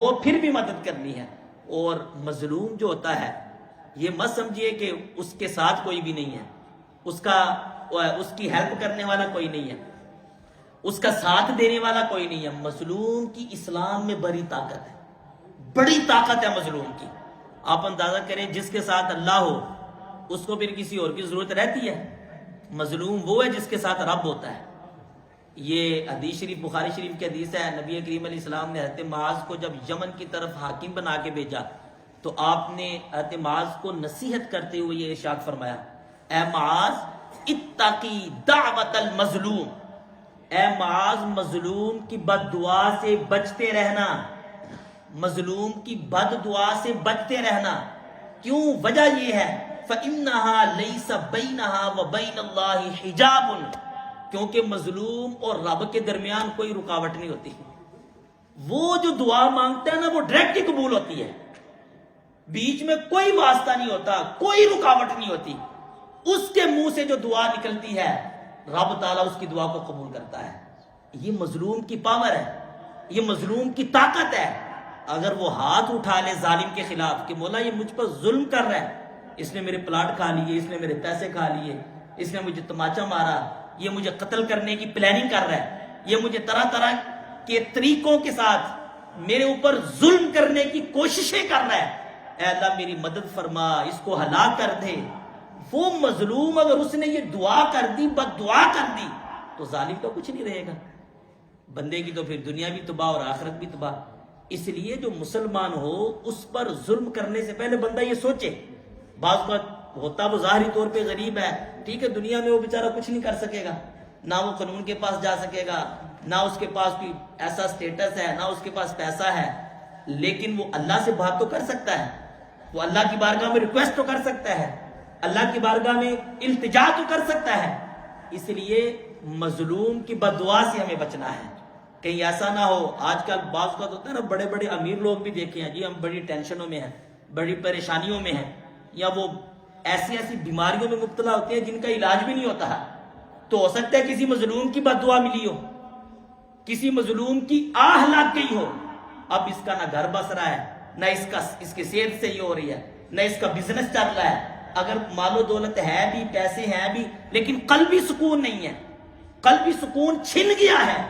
وہ پھر بھی مدد کرنی ہے۔ اور مظلوم جو ہوتا ہے یہ مت سمجھیے کہ اس کے ساتھ کوئی بھی نہیں ہے، اس کی ہیلپ کرنے والا کوئی نہیں ہے، اس کا ساتھ دینے والا کوئی نہیں ہے۔ مظلوم کی اسلام میں بڑی طاقت ہے، بڑی طاقت ہے مظلوم کی۔ آپ اندازہ کریں جس کے ساتھ اللہ ہو اس کو پھر کسی اور کی ضرورت رہتی ہے؟ مظلوم وہ ہے جس کے ساتھ رب ہوتا ہے۔ یہ حدیث شریف بخاری شریف کی حدیث ہے، نبی کریم علیہ السلام نے حضرت معاذ کو جب یمن کی طرف حاکم بنا کے بھیجا تو آپ نے حضرت معاذ کو نصیحت کرتے ہوئے یہ ارشاد فرمایا، اے معاذ اتقی دعوت المظلوم، اے معاذ مظلوم کی بد دعا سے بچتے رہنا، مظلوم کی بد دعا سے بچتے رہنا۔ کیوں؟ وجہ یہ ہے فَإِنَّهَا لَيْسَ بَيْنَهَا وَبَيْنَ اللَّهِ حِجَابٌ، کیونکہ مظلوم اور رب کے درمیان کوئی رکاوٹ نہیں ہوتی۔ وہ جو دعا مانگتا ہے نا وہ ڈائریکٹ ہی قبول ہوتی ہے، بیچ میں کوئی واسطہ نہیں ہوتا، کوئی رکاوٹ نہیں ہوتی۔ اس کے منہ سے جو دعا نکلتی ہے رب تعالیٰ اس کی دعا کو قبول کرتا ہے۔ یہ مظلوم کی پاور ہے، یہ مظلوم کی طاقت ہے۔ اگر وہ ہاتھ اٹھا لے ظالم کے خلاف کہ مولا یہ مجھ پر ظلم کر رہا ہے، اس نے میرے پلاٹ کھا لیے، اس نے میرے پیسے کھا لیے، اس نے مجھے تماچا مارا، یہ مجھے قتل کرنے کی پلاننگ کر رہا ہے، یہ مجھے طرح طرح کے طریقوں کے ساتھ میرے اوپر ظلم کرنے کی کوششیں کر رہا ہے، اے اللہ میری مدد فرما، اس کو ہلاک کر دے۔ وہ مظلوم اگر اس نے یہ دعا کر دی، بد دعا کر دی، تو ظالم کا کچھ نہیں رہے گا، بندے کی تو پھر دنیا بھی تباہ اور آخرت بھی تباہ۔ اس لیے جو مسلمان ہو اس پر ظلم کرنے سے پہلے بندہ یہ سوچے۔ بعض بات ہوتا وہ ظاہری طور پہ غریب ہے، ٹھیک ہے، دنیا میں وہ بیچارہ کچھ نہیں کر سکے گا، نہ وہ قانون کے پاس جا سکے گا، نہ اس کے پاس کوئی ایسا سٹیٹس ہے، نہ اس کے پاس پیسہ ہے، لیکن وہ اللہ سے بات تو کر سکتا ہے، وہ اللہ کی بارگاہ میں ریکویسٹ تو کر سکتا ہے، اللہ کی بارگاہ میں التجا تو کر سکتا ہے۔ اس لیے مظلوم کی بد دعا سے ہمیں بچنا ہے، کہیں ایسا نہ ہو۔ آج کل بعض کا ہوتا ہے نا، بڑے بڑے امیر لوگ بھی دیکھے ہیں جی، ہم بڑی ٹینشنوں میں ہیں، بڑی پریشانیوں میں ہیں، یا وہ ایسی ایسی بیماریوں میں مبتلا ہوتے ہیں جن کا علاج بھی نہیں ہوتا ہے، تو ہو سکتا ہے کسی مظلوم کی بد دعا ملی ہو، کسی مظلوم کی آہ لگ گئی ہو، اب اس کا نہ گھر بس رہا ہے، نہ اس کی صحت صحیح ہو رہی ہے، نہ اس کا بزنس چل رہا ہے، اگر مال و دولت ہے بھی، پیسے ہیں بھی، لیکن قلبی سکون نہیں ہے، قلبی سکون چھن گیا ہے،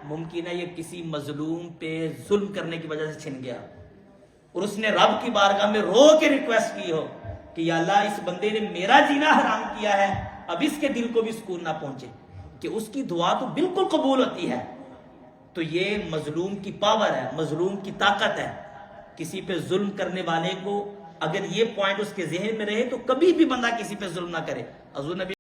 ممکن ہے یہ کسی مظلوم پہ ظلم کرنے کی وجہ سے چھن گیا، اور اس نے رب کی بارگاہ میں رو کے ریکویسٹ کی ہو کہ یا اللہ اس بندے نے میرا جینا حرام کیا ہے، اب اس کے دل کو بھی سکون نہ پہنچے، کہ اس کی دعا تو بالکل قبول ہوتی ہے۔ تو یہ مظلوم کی پاور ہے، مظلوم کی طاقت ہے۔ کسی پہ ظلم کرنے والے کو اگر یہ پوائنٹ اس کے ذہن میں رہے تو کبھی بھی بندہ کسی پہ ظلم نہ کرے۔ حضور نبی